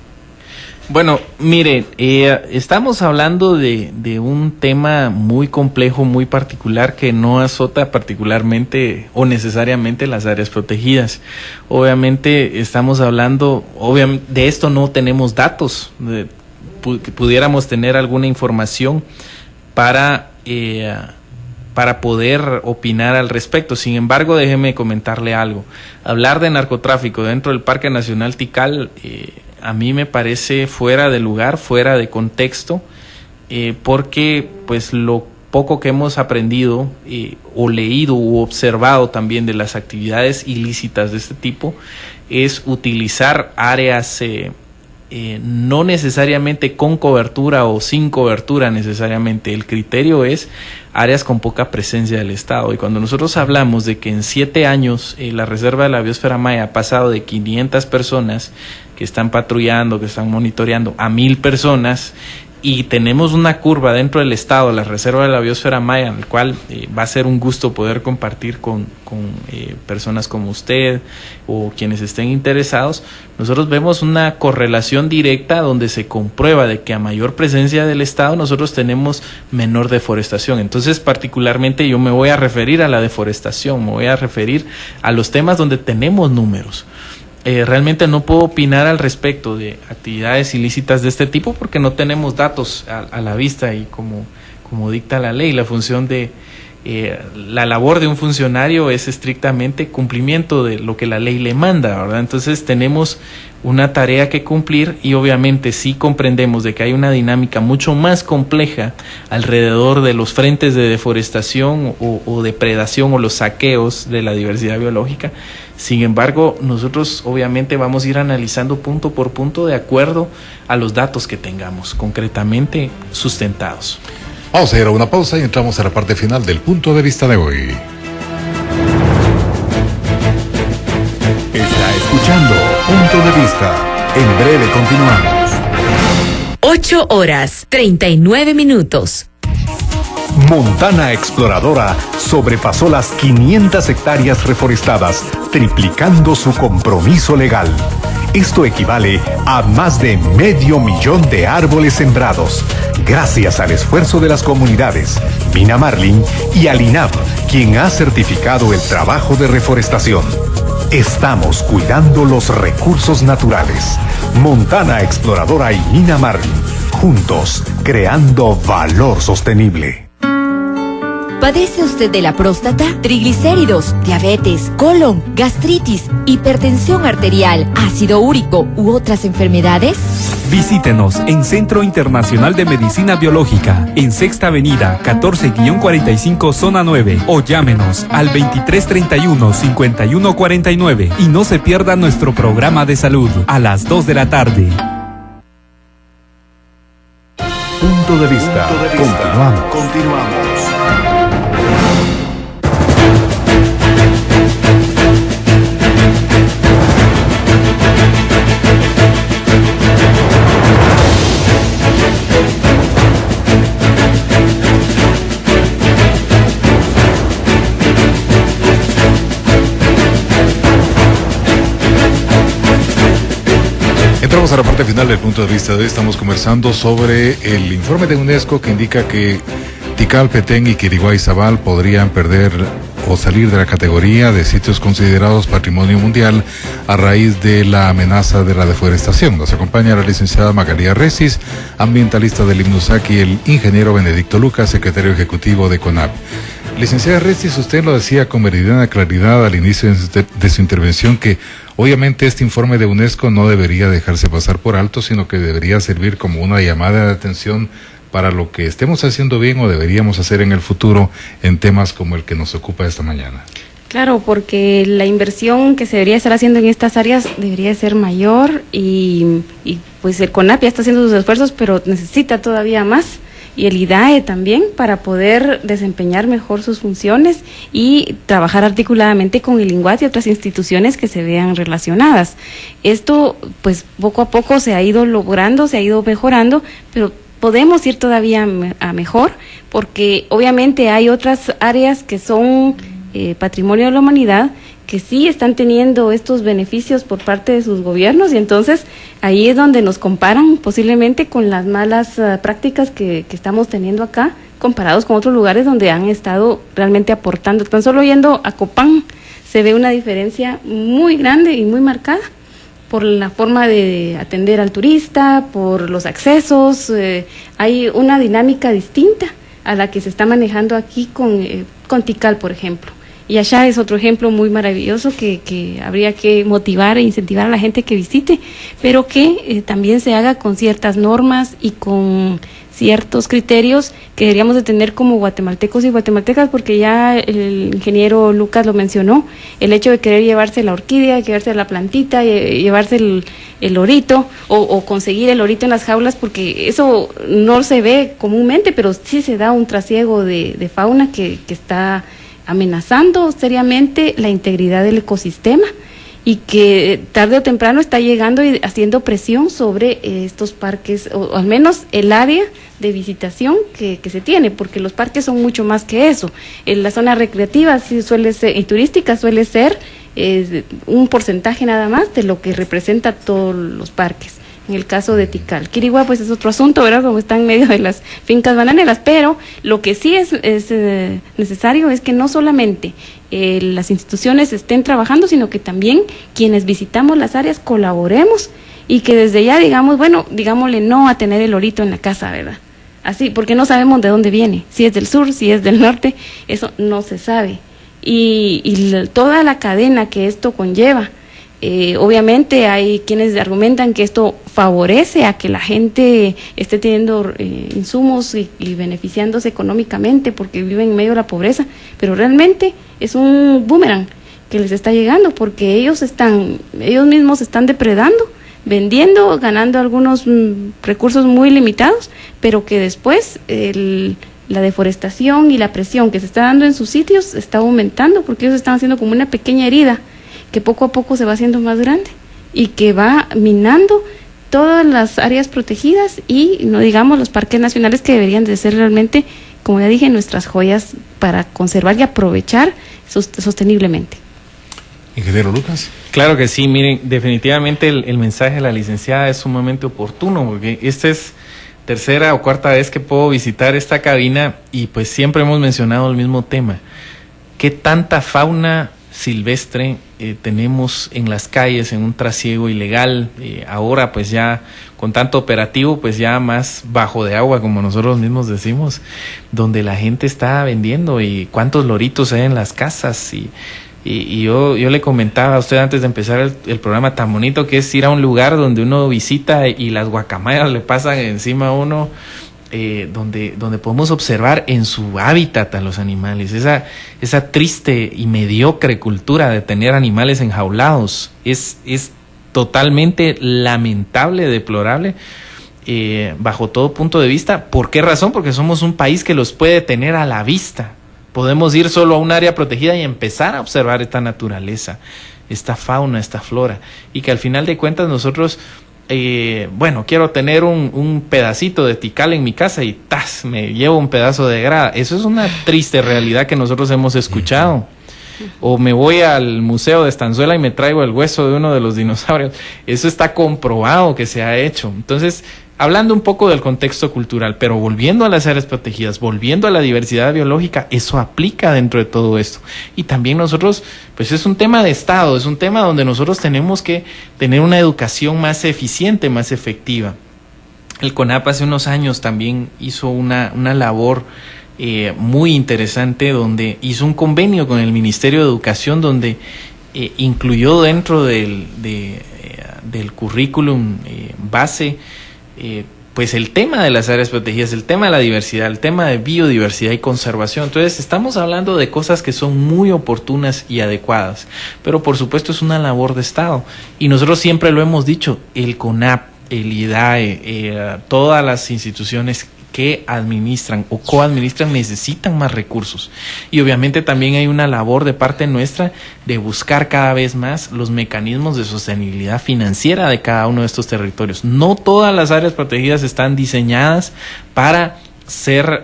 Bueno, mire, estamos hablando de un tema muy complejo, muy particular, que no azota particularmente o necesariamente las áreas protegidas. Obviamente estamos hablando, de esto no tenemos datos, que pudiéramos tener alguna información para poder opinar al respecto. Sin embargo, déjeme comentarle algo. Hablar de narcotráfico dentro del Parque Nacional Tikal, a mí me parece fuera de lugar, fuera de contexto, porque pues lo poco que hemos aprendido o leído u observado también de las actividades ilícitas de este tipo es utilizar áreas no necesariamente con cobertura o sin cobertura necesariamente. El criterio es áreas con poca presencia del Estado. Y cuando nosotros hablamos de que en 7 años la Reserva de la Biosfera Maya ha pasado de 500 personas que están patrullando, que están monitoreando, a 1,000 personas, y tenemos una curva dentro del Estado, la Reserva de la Biosfera Maya, en el cual va a ser un gusto poder compartir con personas como usted o quienes estén interesados. Nosotros vemos una correlación directa donde se comprueba de que a mayor presencia del Estado nosotros tenemos menor deforestación. Entonces, particularmente yo me voy a referir a la deforestación, me voy a referir a los temas donde tenemos números. Realmente no puedo opinar al respecto de actividades ilícitas de este tipo porque no tenemos datos a la vista, y como dicta la ley, la función de la labor de un funcionario es estrictamente cumplimiento de lo que la ley le manda, ¿verdad? Entonces tenemos una tarea que cumplir, y obviamente sí comprendemos de que hay una dinámica mucho más compleja alrededor de los frentes de deforestación o depredación o los saqueos de la diversidad biológica. Sin embargo, nosotros obviamente vamos a ir analizando punto por punto de acuerdo a los datos que tengamos concretamente sustentados. Vamos a ir a una pausa y entramos a la parte final del punto de vista de hoy. Está escuchando Punto de Vista. En breve continuamos. 8 8:39. Montana Exploradora sobrepasó las 500 hectáreas reforestadas, triplicando su compromiso legal. Esto equivale a más de 500,000 de árboles sembrados, gracias al esfuerzo de las comunidades, Mina Marlin y al INAP, quien ha certificado el trabajo de reforestación. Estamos cuidando los recursos naturales. Montana Exploradora y Mina Marlin, juntos, creando valor sostenible. ¿Padece usted de la próstata, triglicéridos, diabetes, colon, gastritis, hipertensión arterial, ácido úrico u otras enfermedades? Visítenos en Centro Internacional de Medicina Biológica, en Sexta Avenida, 14-45, Zona 9, o llámenos al 2331-5149 y no se pierda nuestro programa de salud a las 2 de la tarde. Punto de vista. Continuamos. Entramos a la parte final del punto de vista de hoy. Estamos conversando sobre el informe de UNESCO que indica que Tikal, Petén y Quiriguá-Izabal podrían perder o salir de la categoría de sitios considerados patrimonio mundial a raíz de la amenaza de la deforestación. Nos acompaña la licenciada Magalia Resis, ambientalista del IMNUSAC, y el ingeniero Benedicto Lucas, secretario ejecutivo de CONAP. Licenciada Resis, usted lo decía con meridiana claridad al inicio de su intervención, que obviamente este informe de UNESCO no debería dejarse pasar por alto, sino que debería servir como una llamada de atención para lo que estemos haciendo bien o deberíamos hacer en el futuro en temas como el que nos ocupa esta mañana. Claro, porque la inversión que se debería estar haciendo en estas áreas debería ser mayor y pues el CONAP ya está haciendo sus esfuerzos, pero necesita todavía más. Y el IDAE también, para poder desempeñar mejor sus funciones y trabajar articuladamente con el INGUAT y otras instituciones que se vean relacionadas. Esto, pues, poco a poco se ha ido logrando, se ha ido mejorando, pero podemos ir todavía a mejor, porque obviamente hay otras áreas que son patrimonio de la humanidad, que sí están teniendo estos beneficios por parte de sus gobiernos, y entonces ahí es donde nos comparan posiblemente con las malas prácticas que estamos teniendo acá, comparados con otros lugares donde han estado realmente aportando. Tan solo yendo a Copán se ve una diferencia muy grande y muy marcada por la forma de atender al turista, por los accesos. Hay una dinámica distinta a la que se está manejando aquí con Tikal, por ejemplo. Y allá es otro ejemplo muy maravilloso que habría que motivar e incentivar a la gente que visite, pero que también se haga con ciertas normas y con ciertos criterios que deberíamos de tener como guatemaltecos y guatemaltecas, porque ya el ingeniero Lucas lo mencionó, el hecho de querer llevarse la orquídea, llevarse la plantita, llevarse el lorito o conseguir el lorito en las jaulas, porque eso no se ve comúnmente, pero sí se da un trasiego de fauna que está amenazando seriamente la integridad del ecosistema y que tarde o temprano está llegando y haciendo presión sobre estos parques, o al menos el área de visitación que se tiene, porque los parques son mucho más que eso. En la zona recreativa sí suele ser, y turística suele ser un porcentaje nada más de lo que representa todos los parques. En el caso de Tikal. Quiriguá, pues es otro asunto, ¿verdad? Como está en medio de las fincas bananeras, pero lo que sí es necesario es que no solamente las instituciones estén trabajando, sino que también quienes visitamos las áreas colaboremos y que desde ya digamos, bueno, digámosle no a tener el lorito en la casa, ¿verdad? Así, porque no sabemos de dónde viene, si es del sur, si es del norte, eso no se sabe. Y toda la cadena que esto conlleva. Obviamente hay quienes argumentan que esto favorece a que la gente esté teniendo insumos y beneficiándose económicamente porque viven en medio de la pobreza, pero realmente es un boomerang que les está llegando porque ellos mismos están depredando, vendiendo, ganando algunos recursos muy limitados, pero que después la deforestación y la presión que se está dando en sus sitios está aumentando porque ellos están haciendo como una pequeña herida que poco a poco se va haciendo más grande y que va minando todas las áreas protegidas y no digamos los parques nacionales, que deberían de ser realmente, como ya dije, nuestras joyas para conservar y aprovechar sosteniblemente. Ingeniero Lucas. Claro que sí, miren, definitivamente el mensaje de la licenciada es sumamente oportuno, porque esta es tercera o cuarta vez que puedo visitar esta cabina y pues siempre hemos mencionado el mismo tema. ¿Qué tanta fauna silvestre tenemos en las calles en un trasiego ilegal? Ahora pues ya con tanto operativo, pues ya más bajo de agua, como nosotros mismos decimos, donde la gente está vendiendo, y cuántos loritos hay en las casas. Y yo le comentaba a usted antes de empezar el programa, tan bonito que es ir a un lugar donde uno visita y las guacamayas le pasan encima a uno, donde podemos observar en su hábitat a los animales. Esa triste y mediocre cultura de tener animales enjaulados es totalmente lamentable, deplorable, bajo todo punto de vista. ¿Por qué razón? Porque somos un país que los puede tener a la vista. Podemos ir solo a un área protegida y empezar a observar esta naturaleza, esta fauna, esta flora, y que al final de cuentas nosotros, quiero tener un pedacito de tical en mi casa y ¡tas!, me llevo un pedazo de grada. Eso es una triste realidad que nosotros hemos escuchado. O me voy al Museo de Estanzuela y me traigo el hueso de uno de los dinosaurios. Eso está comprobado que se ha hecho. Entonces, hablando un poco del contexto cultural, pero volviendo a las áreas protegidas, volviendo a la diversidad biológica, eso aplica dentro de todo esto. Y también nosotros, pues es un tema de Estado, es un tema donde nosotros tenemos que tener una educación más eficiente, más efectiva. El CONAP hace unos años también hizo una labor muy interesante, donde hizo un convenio con el Ministerio de Educación, donde incluyó dentro del currículum base pues el tema de las áreas protegidas, el tema de la diversidad, el tema de biodiversidad y conservación. Entonces estamos hablando de cosas que son muy oportunas y adecuadas, pero por supuesto es una labor de Estado, y nosotros siempre lo hemos dicho, el CONAP, el IDAE, todas las instituciones que administran o coadministran necesitan más recursos, y obviamente también hay una labor de parte nuestra de buscar cada vez más los mecanismos de sostenibilidad financiera de cada uno de estos territorios. No todas las áreas protegidas están diseñadas para ser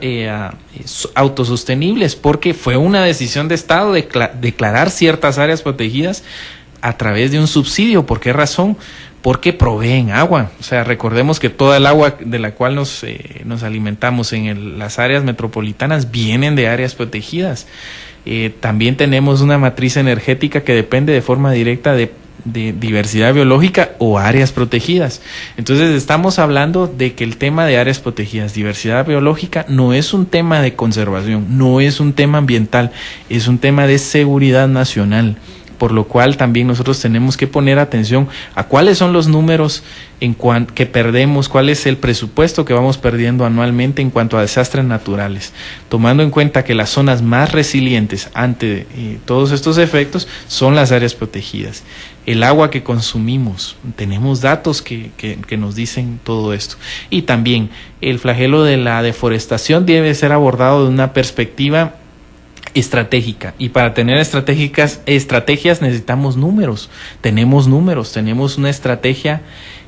autosostenibles, porque fue una decisión de Estado declarar ciertas áreas protegidas a través de un subsidio. ¿Por qué razón? Porque proveen agua. O sea, recordemos que toda el agua de la cual nos alimentamos en las áreas metropolitanas vienen de áreas protegidas. También tenemos una matriz energética que depende de forma directa de diversidad biológica o áreas protegidas. Entonces estamos hablando de que el tema de áreas protegidas, diversidad biológica, no es un tema de conservación, no es un tema ambiental, es un tema de seguridad nacional. Por lo cual también nosotros tenemos que poner atención a cuáles son los números que perdemos, cuál es el presupuesto que vamos perdiendo anualmente en cuanto a desastres naturales, tomando en cuenta que las zonas más resilientes ante todos estos efectos son las áreas protegidas. El agua que consumimos, tenemos datos que nos dicen todo esto. Y también el flagelo de la deforestación debe ser abordado de una perspectiva estratégica, y para tener estrategias necesitamos números. Tenemos una estrategia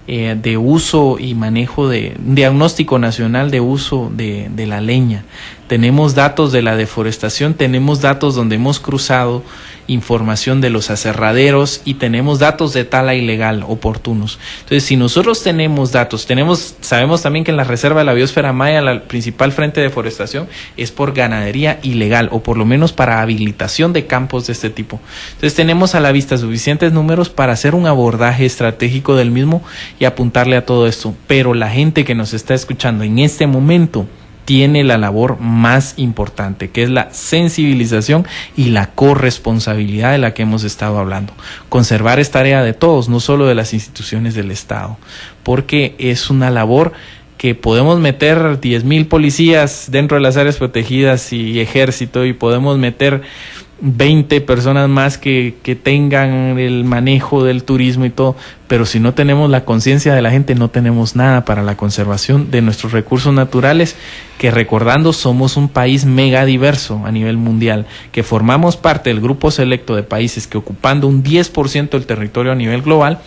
de uso y manejo de diagnóstico nacional de uso de la leña. Tenemos datos de la deforestación, tenemos datos donde hemos cruzado información de los aserraderos y tenemos datos de tala ilegal oportunos. Entonces, si nosotros tenemos datos, sabemos también que en la Reserva de la Biosfera Maya la principal fuente de deforestación es por ganadería ilegal, o por lo menos para habilitación de campos de este tipo. Entonces, tenemos a la vista suficientes números para hacer un abordaje estratégico del mismo y apuntarle a todo esto. Pero la gente que nos está escuchando en este momento tiene la labor más importante, que es la sensibilización y la corresponsabilidad de la que hemos estado hablando. Conservar es tarea de todos, no solo de las instituciones del Estado, porque es una labor que podemos meter 10,000 policías dentro de las áreas protegidas y ejército, y podemos meter 20 personas más que tengan el manejo del turismo y todo, pero si no tenemos la conciencia de la gente, no tenemos nada para la conservación de nuestros recursos naturales, que, recordando, somos un país mega diverso a nivel mundial, que formamos parte del grupo selecto de países que, ocupando un 10% del territorio a nivel global,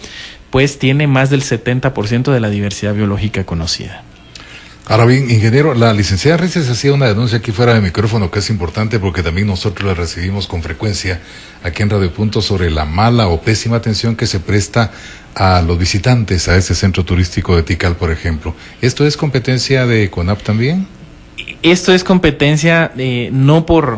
pues tiene más del 70% de la diversidad biológica conocida. Ahora bien, ingeniero, la licenciada Recis hacía una denuncia aquí fuera de micrófono que es importante porque también nosotros la recibimos con frecuencia aquí en Radio Punto sobre la mala o pésima atención que se presta a los visitantes a este centro turístico de Tikal, por ejemplo. ¿Esto es competencia de CONAP también? Esto es competencia no por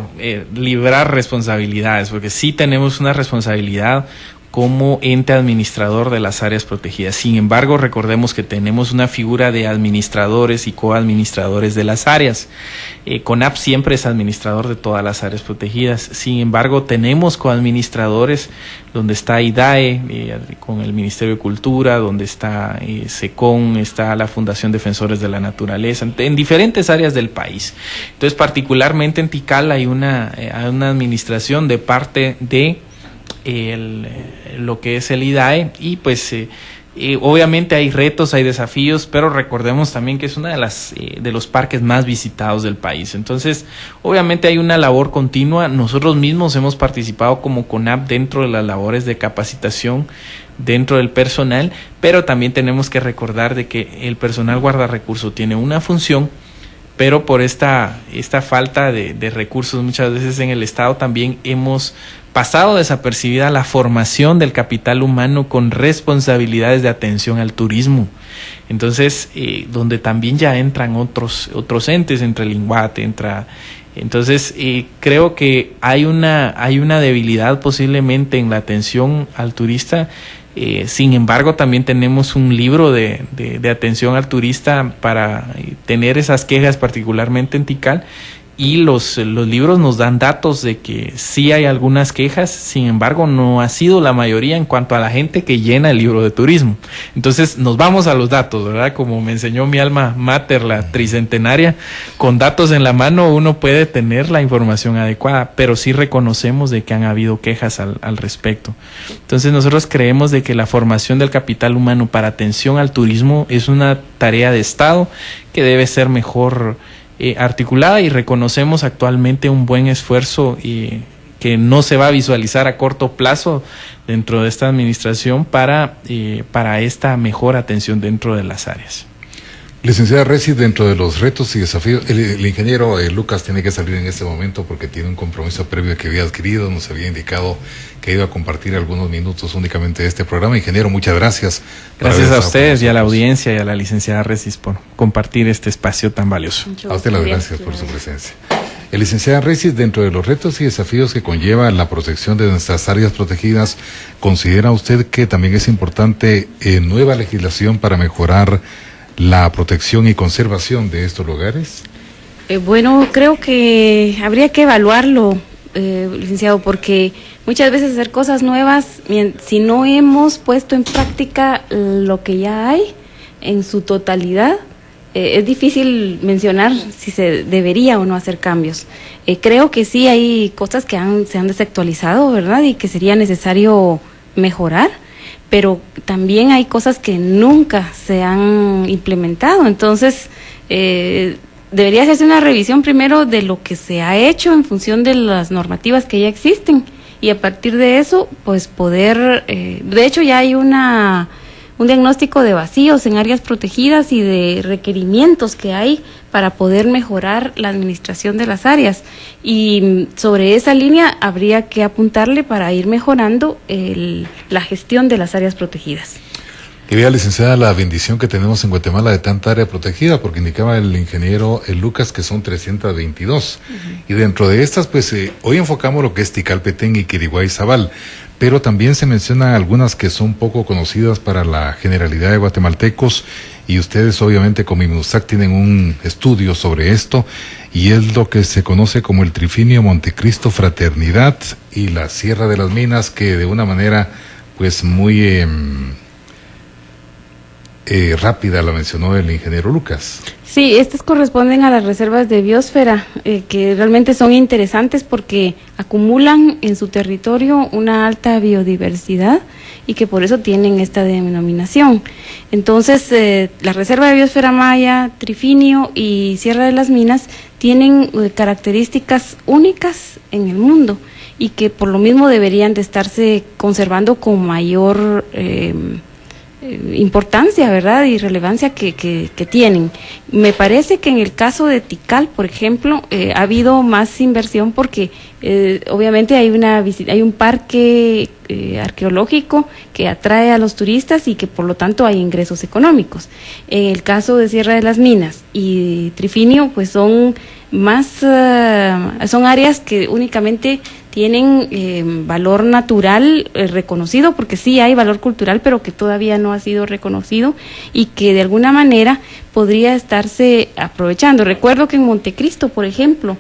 librar responsabilidades, porque sí tenemos una responsabilidad como ente administrador de las áreas protegidas. Sin embargo, recordemos que tenemos una figura de administradores y coadministradores de las áreas. CONAP siempre es administrador de todas las áreas protegidas. Sin embargo, tenemos coadministradores donde está IDAE, con el Ministerio de Cultura, donde está SECON, está la Fundación Defensores de la Naturaleza, en diferentes áreas del país. Entonces, particularmente en Tikal hay una administración de parte de lo que es el IDAE y pues obviamente hay retos, hay desafíos, pero recordemos también que es una de los parques más visitados del país. Entonces, obviamente hay una labor continua. Nosotros mismos hemos participado como CONAP dentro de las labores de capacitación dentro del personal, pero también tenemos que recordar de que el personal guardarrecurso tiene una función, pero por esta falta de recursos muchas veces en el Estado también hemos pasado desapercibida la formación del capital humano con responsabilidades de atención al turismo. Entonces, donde también ya entran otros entes, entre el INGUAT, entonces creo que hay una debilidad posiblemente en la atención al turista. Sin embargo, también tenemos un libro de atención al turista para tener esas quejas, particularmente en Tikal, y los libros nos dan datos de que sí hay algunas quejas, sin embargo no ha sido la mayoría en cuanto a la gente que llena el libro de turismo. Entonces nos vamos a los datos, ¿verdad? Como me enseñó mi alma mater, la tricentenaria, con datos en la mano uno puede tener la información adecuada, pero sí reconocemos de que han habido quejas al respecto. Entonces nosotros creemos de que la formación del capital humano para atención al turismo es una tarea de Estado que debe ser mejor articulada, y reconocemos actualmente un buen esfuerzo que no se va a visualizar a corto plazo dentro de esta administración para esta mejor atención dentro de las áreas. Licenciada Recis, dentro de los retos y desafíos, el ingeniero Lucas tiene que salir en este momento porque tiene un compromiso previo que había adquirido, nos había indicado que iba a compartir algunos minutos únicamente de este programa. Ingeniero, muchas gracias. Gracias a ustedes y a la audiencia y a la licenciada Recis por compartir este espacio tan valioso. A usted las gracias por su presencia. El licenciada Recis, dentro de los retos y desafíos que conlleva la protección de nuestras áreas protegidas, ¿considera usted que también es importante nueva legislación para mejorar la protección y conservación de estos lugares? Bueno, creo que habría que evaluarlo, licenciado, porque muchas veces hacer cosas nuevas, si no hemos puesto en práctica lo que ya hay en su totalidad, es difícil mencionar si se debería o no hacer cambios. Creo que sí hay cosas que se han desactualizado, ¿verdad? Y que sería necesario mejorar, pero también hay cosas que nunca se han implementado. Entonces, debería hacerse una revisión primero de lo que se ha hecho en función de las normativas que ya existen, y a partir de eso, pues poder, de hecho ya hay un diagnóstico de vacíos en áreas protegidas y de requerimientos que hay para poder mejorar la administración de las áreas, y sobre esa línea habría que apuntarle para ir mejorando la gestión de las áreas protegidas. Que vea, licenciada, la bendición que tenemos en Guatemala de tanta área protegida, porque indicaba el ingeniero Lucas que son 322, y dentro de estas, pues hoy enfocamos lo que es Tikal, Petén y Quiriguá y Zabal, pero también se mencionan algunas que son poco conocidas para la generalidad de guatemaltecos, y ustedes obviamente como MINUSAC tienen un estudio sobre esto, y es lo que se conoce como el Trifinio Montecristo Fraternidad y la Sierra de las Minas, que de una manera pues muy rápida la mencionó el ingeniero Lucas. Sí, estas corresponden a las reservas de biosfera, que realmente son interesantes porque acumulan en su territorio una alta biodiversidad y que por eso tienen esta denominación. Entonces, la Reserva de Biosfera Maya, Trifinio y Sierra de las Minas tienen características únicas en el mundo y que por lo mismo deberían de estarse conservando con mayor importancia, ¿verdad? Y relevancia que tienen. Me parece que en el caso de Tikal, por ejemplo, ha habido más inversión porque obviamente hay un parque arqueológico que atrae a los turistas y que por lo tanto hay ingresos económicos. En el caso de Sierra de las Minas y Trifinio, pues son áreas que únicamente tienen valor natural reconocido, porque sí hay valor cultural, pero que todavía no ha sido reconocido y que de alguna manera podría estarse aprovechando. Recuerdo que en Montecristo, por ejemplo,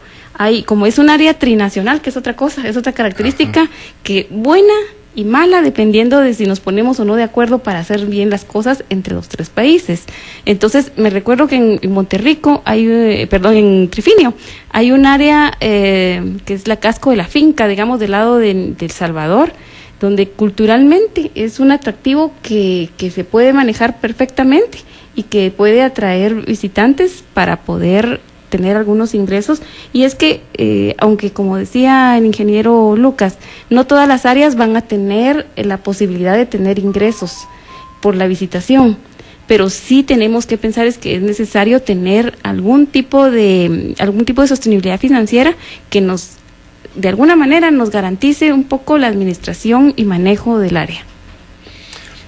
como es un área trinacional, que es otra cosa, es otra característica, que buena y mala, dependiendo de si nos ponemos o no de acuerdo para hacer bien las cosas entre los tres países. Entonces, me recuerdo que en Monterrico en Trifinio, hay un área que es la Casco de la Finca, digamos, del lado de El Salvador, donde culturalmente es un atractivo que se puede manejar perfectamente y que puede atraer visitantes para poder tener algunos ingresos. Y es que, aunque como decía el ingeniero Lucas, no todas las áreas van a tener la posibilidad de tener ingresos por la visitación, pero sí tenemos que pensar que es necesario tener algún tipo de sostenibilidad financiera que de alguna manera nos garantice un poco la administración y manejo del área.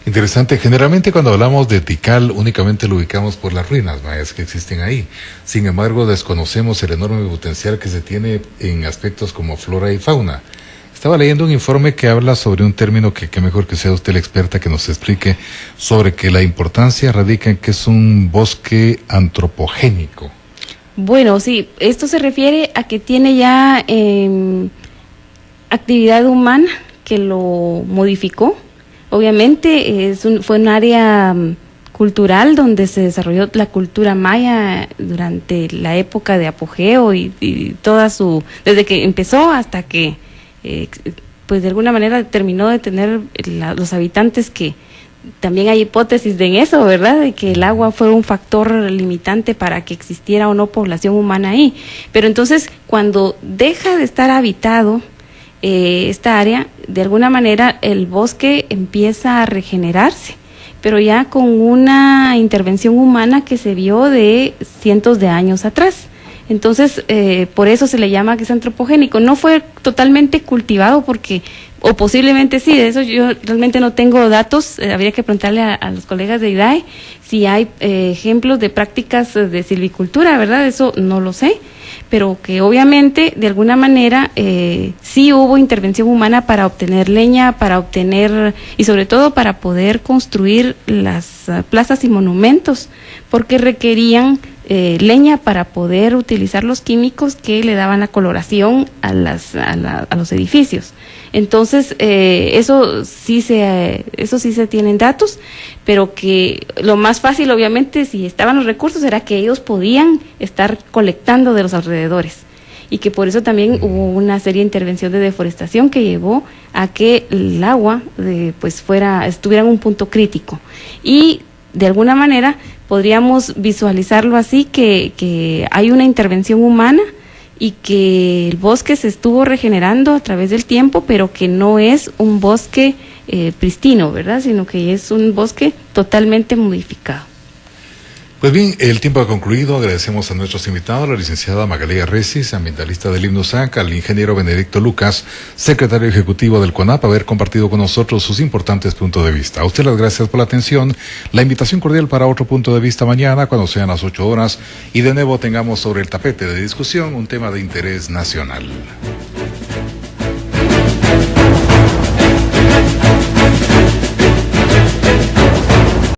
Interesante. Generalmente cuando hablamos de Tikal únicamente lo ubicamos por las ruinas mayas que existen ahí. Sin embargo, desconocemos el enorme potencial que se tiene en aspectos como flora y fauna. Estaba leyendo un informe que habla sobre un término que mejor que sea usted la experta que nos explique sobre que la importancia radica en que es un bosque antropogénico. Bueno, sí, esto se refiere a que tiene ya actividad humana que lo modificó. Obviamente fue un área cultural donde se desarrolló la cultura maya durante la época de apogeo y desde que empezó hasta que pues de alguna manera terminó de tener los habitantes, que también hay hipótesis en eso, ¿verdad? De que el agua fue un factor limitante para que existiera o no población humana ahí. Pero entonces, cuando deja de estar habitado esta área, de alguna manera el bosque empieza a regenerarse, pero ya con una intervención humana que se vio de cientos de años atrás. Entonces, por eso se le llama que es antropogénico. No fue totalmente cultivado o posiblemente sí, de eso yo realmente no tengo datos, habría que preguntarle a los colegas de IDAE si hay ejemplos de prácticas de silvicultura, ¿verdad? Eso no lo sé, pero que obviamente de alguna manera sí hubo intervención humana para obtener leña, y sobre todo para poder construir las plazas y monumentos, porque requerían leña para poder utilizar los químicos que le daban la coloración a los edificios. Entonces, eso sí se tienen datos, pero que lo más fácil, obviamente, si estaban los recursos, era que ellos podían estar colectando de los alrededores, y que por eso también hubo una serie de intervención de deforestación que llevó a que el agua estuviera en un punto crítico. Y de alguna manera podríamos visualizarlo así, que hay una intervención humana y que el bosque se estuvo regenerando a través del tiempo, pero que no es un bosque pristino, ¿verdad? Sino que es un bosque totalmente modificado. Pues bien, el tiempo ha concluido. Agradecemos a nuestros invitados, la licenciada Magalía Recis, ambientalista del IMNUSAC, al ingeniero Benedicto Lucas, secretario ejecutivo del CONAP, haber compartido con nosotros sus importantes puntos de vista. A usted las gracias por la atención. La invitación cordial para otro punto de vista mañana, cuando sean las 8 horas, y de nuevo tengamos sobre el tapete de discusión un tema de interés nacional.